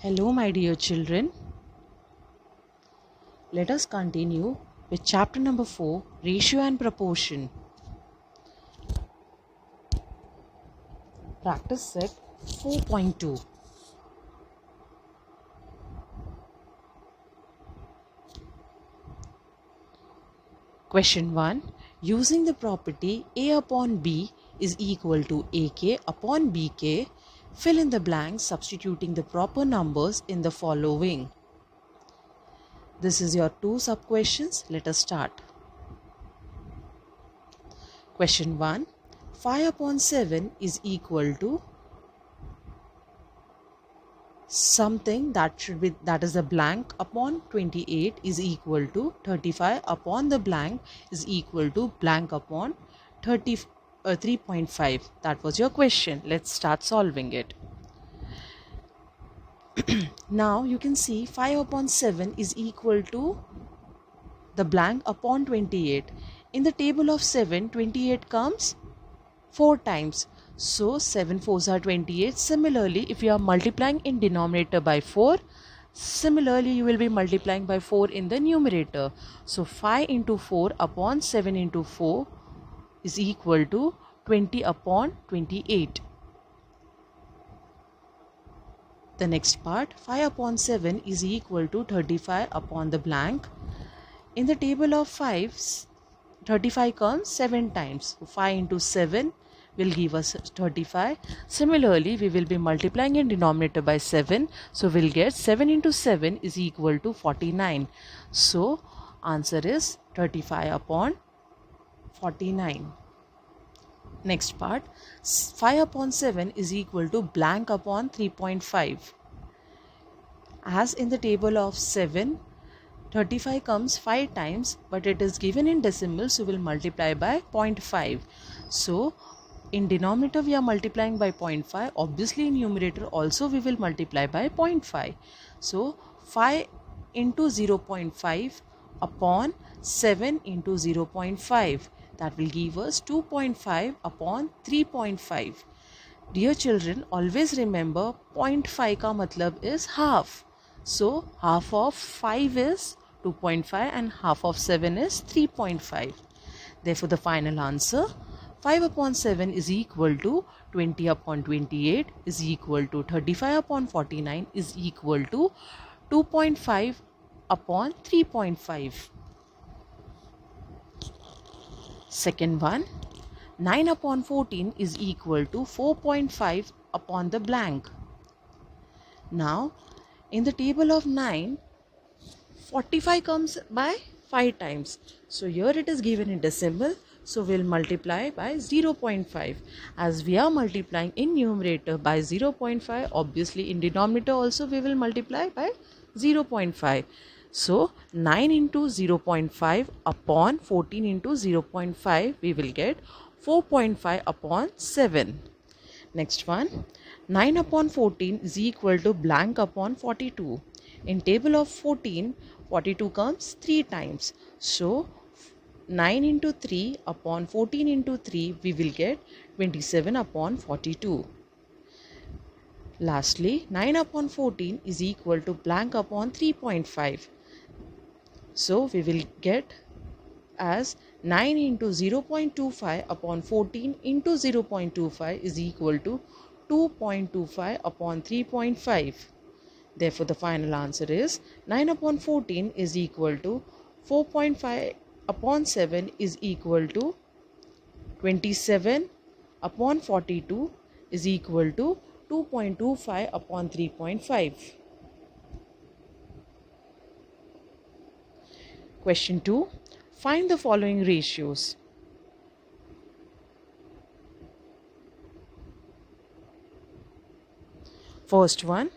Hello, my dear children. Let us continue with chapter number 4, Ratio and Proportion. Practice set 4.2. Question 1. Using the property A upon B is equal to AK upon BK, fill in the blanks substituting the proper numbers in the following. This is your two sub-questions. Let us start. Question 1. 5 upon 7 is equal to something that is a blank upon 28 is equal to 35 upon the blank is equal to blank upon 3.5. That was your question. Let's start solving it. Now you can see 5 upon 7 is equal to the blank upon 28. In the table of 7, 28 comes 4 times. So 7 4s are 28. Similarly, if you are multiplying in denominator by 4, similarly you will be multiplying by 4 in the numerator. So 5 into 4 upon 7 into 4 is equal to 20 upon 28. The next part, 5 upon 7 is equal to 35 upon the blank. In the table of 5s, 35 comes 7 times. So 5 into 7 will give us 35. Similarly, we will be multiplying in denominator by 7. So we'll get 7 into 7 is equal to 49. So answer is 35 upon 49. Next part, 5 upon 7 is equal to blank upon 3.5. As in the table of 7, 35 comes 5 times, but it is given in decimal, so we'll multiply by 0.5. So in denominator we are multiplying by 0.5. Obviously in numerator also we will multiply by 0.5. So 5 into 0.5 upon 7 into 0.5. That will give us 2.5 upon 3.5. Dear children, always remember 0.5 ka matlab is half. So half of 5 is 2.5 and half of 7 is 3.5. Therefore, the final answer 5 upon 7 is equal to 20 upon 28 is equal to 35 upon 49 is equal to 2.5 upon 3.5. Second one, 9 upon 14 is equal to 4.5 upon the blank. Now, in the table of 9, 45 comes by 5 times. So here it is given in decimal. So we'll multiply by 0.5. As we are multiplying in numerator by 0.5, obviously in denominator also we will multiply by 0.5. So 9 into 0.5 upon 14 into 0.5, we will get 4.5 upon 7. Next one, 9 upon 14 is equal to blank upon 42. In table of 14, 42 comes 3 times. So 9 into 3 upon 14 into 3, we will get 27 upon 42. Lastly, 9 upon 14 is equal to blank upon 3.5. So we will get as 9 into 0.25 upon 14 into 0.25 is equal to 2.25 upon 3.5. Therefore, the final answer is 9 upon 14 is equal to 4.5 upon 7 is equal to 27 upon 42 is equal to 2.25 upon 3.5. Question 2. Find the following ratios. First one.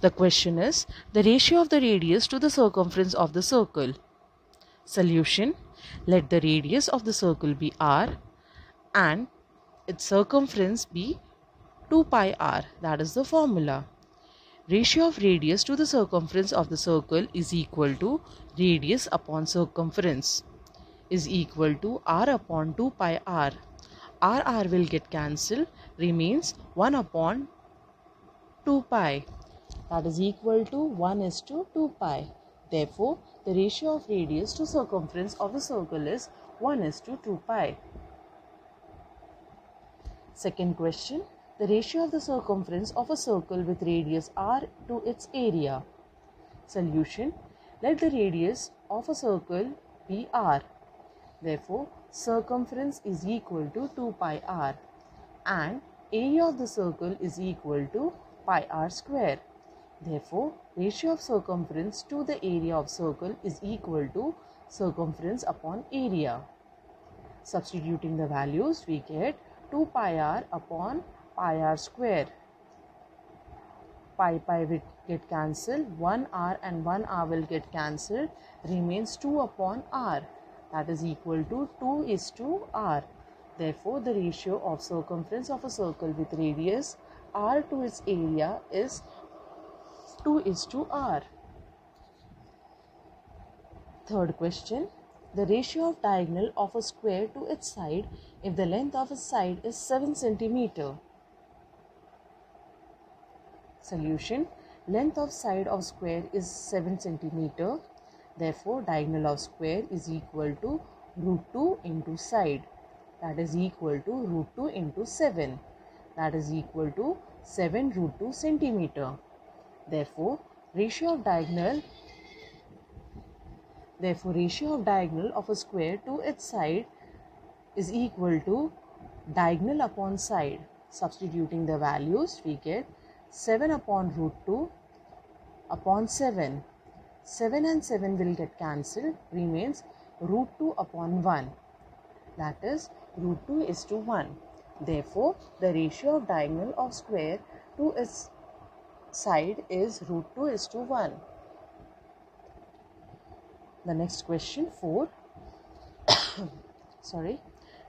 The question is the ratio of the radius to the circumference of the circle. Solution. Let the radius of the circle be r and its circumference be 2 pi r. That is the formula. Ratio of radius to the circumference of the circle is equal to radius upon circumference is equal to r upon 2 pi r. R will get cancelled, remains 1 upon 2 pi. that is equal to 1 is to 2 pi. Therefore, the ratio of radius to circumference of a circle is 1 is to 2 pi. Second question, the ratio of the circumference of a circle with radius r to its area. Solution, let the radius of a circle be r. Therefore, circumference is equal to 2 pi r and area of the circle is equal to pi r square. Therefore, ratio of circumference to the area of circle is equal to circumference upon area. Substituting the values, we get 2 pi r upon pi r square. Pi will get cancelled, 1 r and 1 r will get cancelled, remains 2 upon r, that is equal to 2 is to r. Therefore, the ratio of circumference of a circle with radius r to its area is 2 is to r. Third question, the ratio of diagonal of a square to its side if the length of its side is 7 cm. Solution, length of side of square is 7 cm. Therefore, diagonal of square is equal to root 2 into side, that is equal to root 2 into 7, that is equal to 7 root 2 centimeter. Therefore, ratio of diagonal of a square to its side is equal to diagonal upon side. Substituting the values, we get 7 upon root 2 upon 7. 7 and 7 will get cancelled, remains root 2 upon 1, that is root 2 is to 1. Therefore, the ratio of diagonal of square to its side is root 2 is to 1. The next question, 4.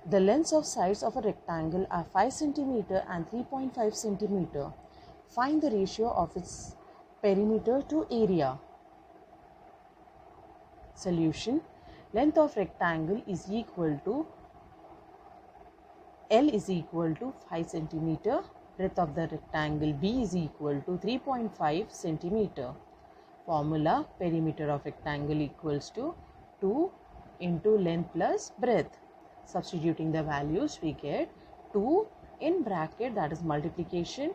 The lengths of sides of a rectangle are 5 cm and 3.5 cm. Find the ratio of its perimeter to area. Solution, length of rectangle is equal to L is equal to 5 cm, breadth of the rectangle B is equal to 3.5 cm. Formula, perimeter of rectangle equals to 2 into length plus breadth. Substituting the values, we get 2 in bracket, that is multiplication,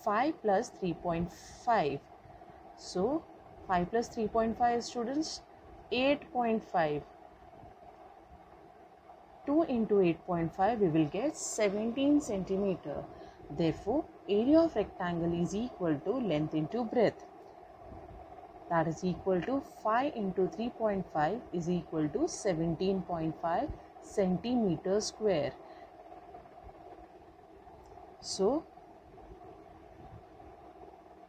5 plus 3.5. So, 5 plus 3.5 students, 8.5. 2 into 8.5, we will get 17 centimeter. Therefore, area of rectangle is equal to length into breadth. That is equal to 5 into 3.5 is equal to 17.5 centimeter square. So,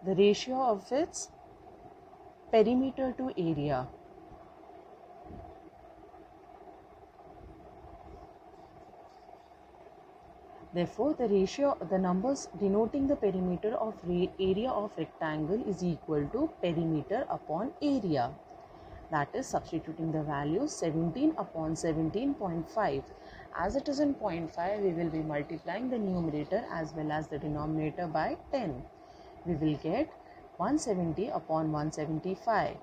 the ratio of its perimeter to area. Therefore, the numbers denoting the perimeter of area of rectangle is equal to perimeter upon area. That is, substituting the value 17 upon 17.5. As it is in 0.5, we will be multiplying the numerator as well as the denominator by 10. We will get 170 upon 175.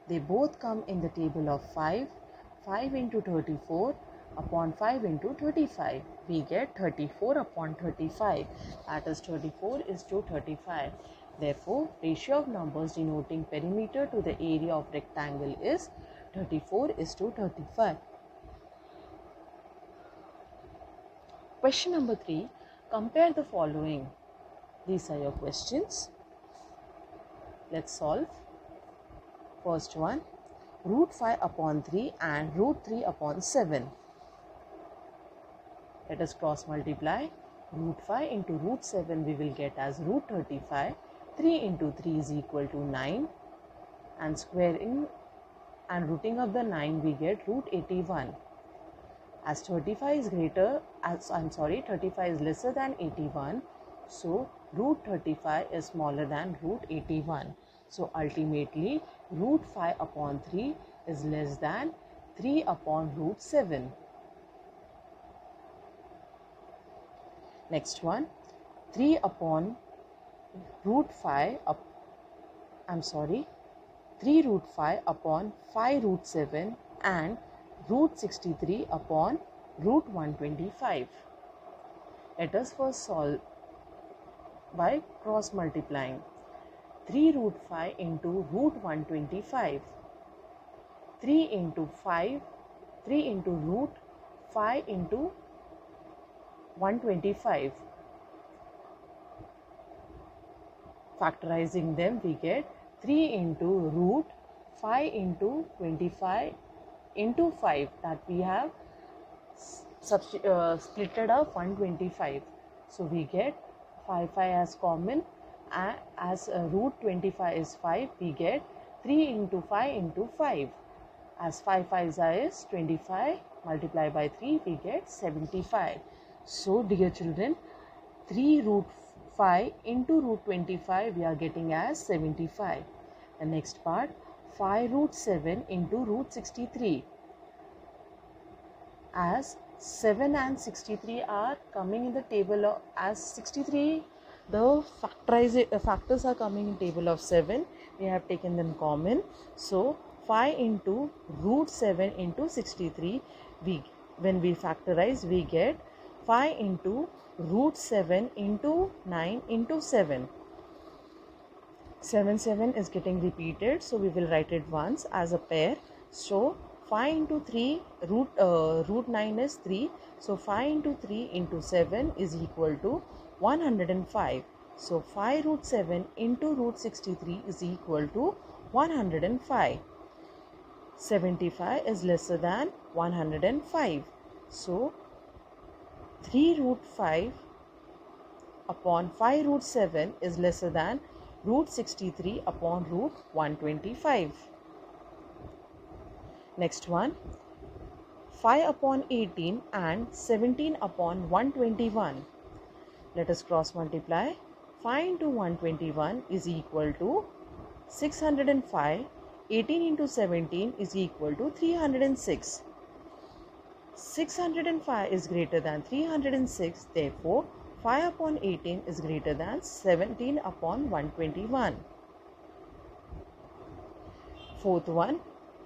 They both come in the table of 5. 5 into 34 upon 5 into 35. We get 34 upon 35. That is 34 is to 35. Therefore, ratio of numbers denoting perimeter to the area of rectangle is 34 is to 35. Question number 3. Compare the following. These are your questions. Let's solve. First one, root 5 upon 3 and root 3 upon 7. Let us cross multiply. Root 5 into root 7 we will get as root 35. 3 into 3 is equal to 9. And squaring and rooting of the 9 we get root 81. As 35 is lesser than 81. So, root 35 is smaller than root 81. So, ultimately, root 5 upon 3 is less than 3 upon root 7. Next one, 3 upon root 5 I'm sorry, 3 root 5 upon 5 root 7 and root 63 upon root 125. Let us first solve by cross multiplying. 3 root 5 into root 125. 3 into 5, 3 into root 5 into 125. Factorizing them, we get 3 into root 5 into 25 into 5, that we have splitted up 125. So we get 5 as common, as root 25 is 5, we get 3 into 5 into 5. As 5 5s is 25, multiplied by 3, we get 75. So dear children, 3 root 5 into root 25 we are getting as 75. The next part, 5 root 7 into root 63. As 7 and 63 are coming in the table of, as 63 the factors are coming in table of 7, we have taken them common. So 5 into root 7 into 63, when we factorize we get 5 into root 7 into 9 into 7. 7 is getting repeated, so we will write it once as a pair. So 5 into 3, root 9 is 3. So 5 into 3 into 7 is equal to 105. So 5 root 7 into root 63 is equal to 105. 75 is lesser than 105. So 3 root 5 upon 5 root 7 is lesser than root 63 upon root 125. Next one, 5 upon 18 and 17 upon 121. Let us cross multiply. 5 into 121 is equal to 605. 18 into 17 is equal to 306. 605 is greater than 306. Therefore, 5 upon 18 is greater than 17 upon 121. Fourth one,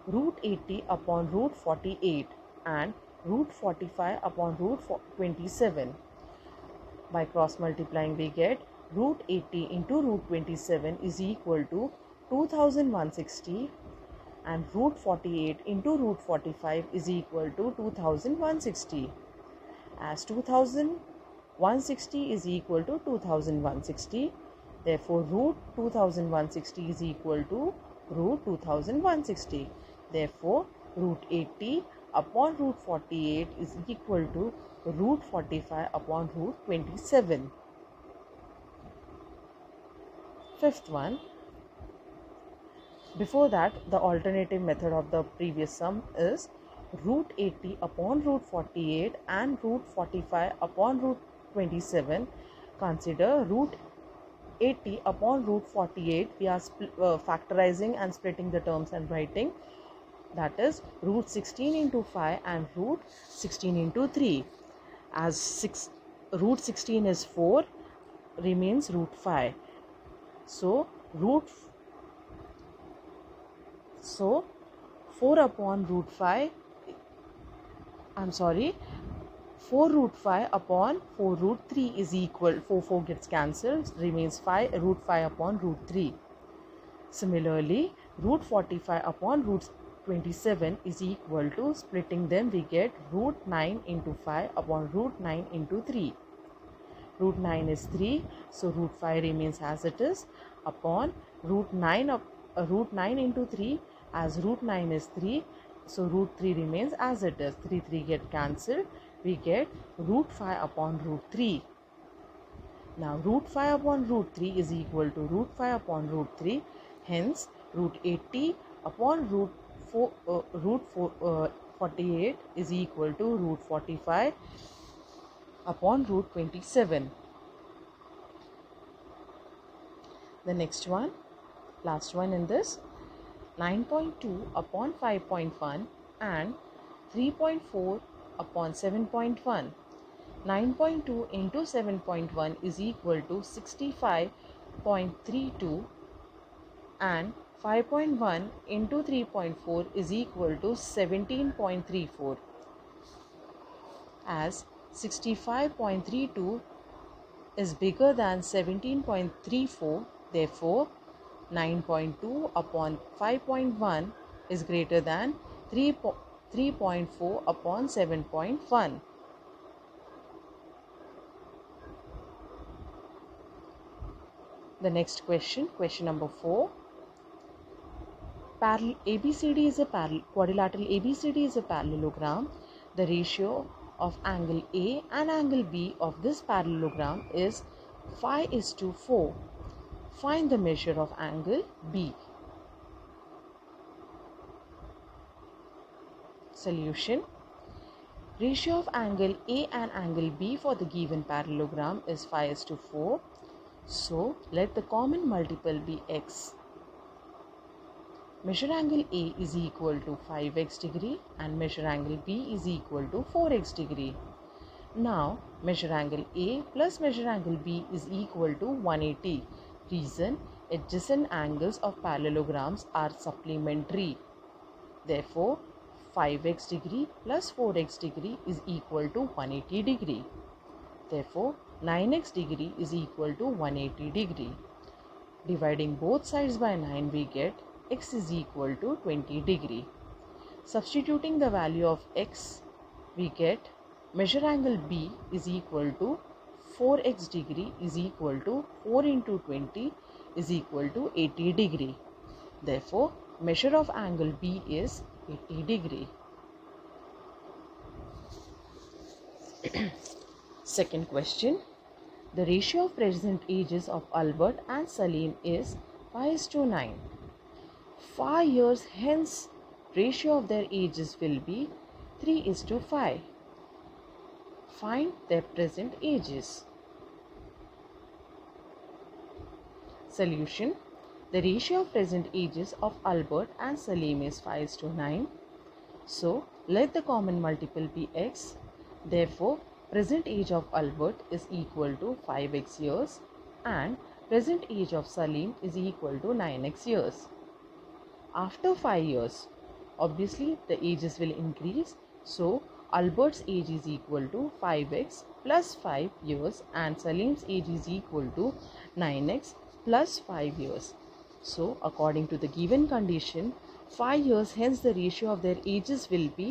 root 80 upon root 48 and root 45 upon root 27. By cross multiplying we get root 80 into root 27 is equal to 2160 and root 48 into root 45 is equal to 2160. As 2160 is equal to 2160, therefore root 2160 is equal to root 2160. Therefore root 80 upon root 48 is equal to root 45 upon root 27. Fifth one, before that the alternative method of the previous sum is root 80 upon root 48 and root 45 upon root 27. Consider root 80 upon root 48, we are factorizing and splitting the terms and writing, that is root 16 into 5 and root 16 into 3. As root 16 is 4, remains root 5. So 4 upon root 5, 4 root 5 upon 4 root 3 is equal, 4 gets cancelled, remains 5 root 5 upon root 3. Similarly, root 45 upon root 27 is equal to, splitting them we get root 9 into 5 upon root 9 into 3. Root 9 is 3, so root 5 remains as it is, upon root 9 into 3, as root 9 is 3, so root 3 remains as it is. 3 get cancelled, we get root 5 upon root 3. Now root 5 upon root 3 is equal to root 5 upon root 3. Hence root 80 upon root 48 is equal to root 45 upon root 27. The next one, last one in this, 9.2 upon 5.1 and 3.4 upon 7.1. 9.2 into 7.1 is equal to 65.32 and 5.1 into 3.4 is equal to 17.34, as 65.32 is bigger than 17.34. Therefore 9.2 upon 5.1 is greater than 3.4 upon 7.1. The next question, question number 4. ABCD is a quadrilateral ABCD is a parallelogram. The ratio of angle A and angle B of this parallelogram is 5:4. Find the measure of angle B. Solution. Ratio of angle A and angle B for the given parallelogram is 5:4. So let the common multiple be x. Measure angle A is equal to 5x degree and measure angle B is equal to 4x degree. Now measure angle A plus measure angle B is equal to 180. Reason: adjacent angles of parallelograms are supplementary. Therefore 5x degree plus 4x degree is equal to 180 degree. Therefore 9x degree is equal to 180 degree. Dividing both sides by 9, we get x is equal to 20 degree. Substituting the value of x, we get measure angle B is equal to 4x degree is equal to 4 into 20 is equal to 80 degree. Therefore measure of angle B is 80 degree. Second question. The ratio of present ages of Albert and Salim is 5:9. 5 years hence, ratio of their ages will be 3:5. Find their present ages. Solution. The ratio of present ages of Albert and Salim is 5:9. So let the common multiple be x. Therefore present age of Albert is equal to 5x years and present age of Salim is equal to 9x years. After 5 years, obviously the ages will increase. So Albert's age is equal to 5x plus 5 years and Salim's age is equal to 9x plus 5 years. So according to the given condition, 5 years hence the ratio of their ages will be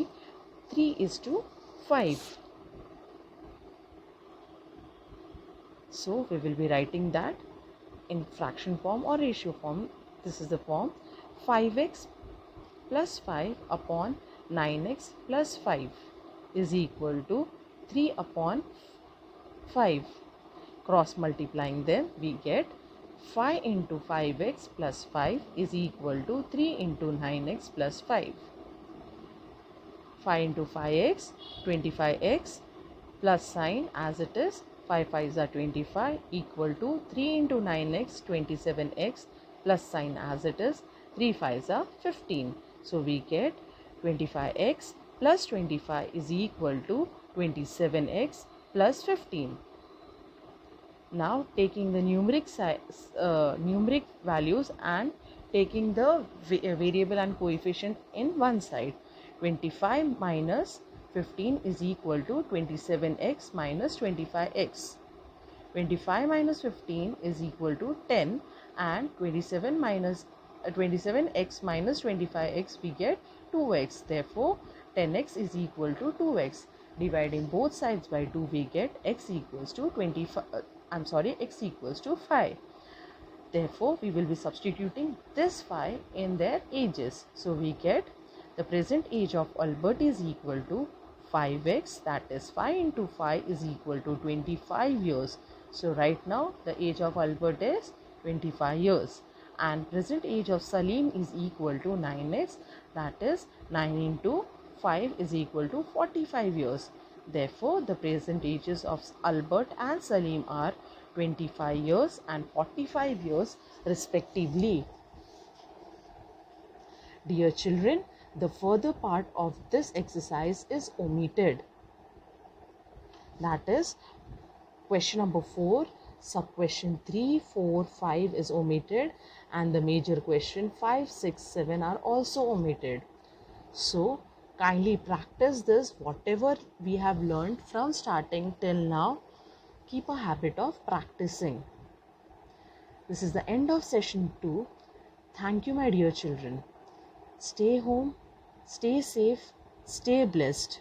3:5. So we will be writing that in fraction form or ratio form. This is the form: 5x plus 5 upon 9x plus 5 is equal to 3 upon 5. Cross multiplying them, we get 5 into 5x plus 5 is equal to 3 into 9x plus 5. 5 into 5x, 25x, plus sign as it is, 5 5s are 25, equal to 3 into 9x, 27x, plus sign as it is, 3 5s are 15. So we get 25x plus 25 is equal to 27x plus 15. Now taking the numeric values and taking the variable and coefficient in one side, 25 minus 15 is equal to 27x minus 25x. 25 minus 15 is equal to 10 and 27x minus 25x we get 2x. Therefore 10x is equal to 2x. Dividing both sides by 2 we get x equals to 5. Therefore we will be substituting this 5 in their ages. So we get the present age of Albert is equal to 5x, that is 5 into 5 is equal to 25 years. So right now the age of Albert is 25 years and present age of Salim is equal to 9x, that is 9 into 5 is equal to 45 years. Therefore the present ages of Albert and Salim are 25 years and 45 years respectively. Dear children, the further part of this exercise is omitted. That is, question number 4, Sub question 3, 4, 5 is omitted, and the major question 5, 6, 7 are also omitted. So kindly practice this. Whatever we have learned from starting till now, keep a habit of practicing. This is the end of session 2. Thank you, my dear children. Stay home, stay safe, stay blessed.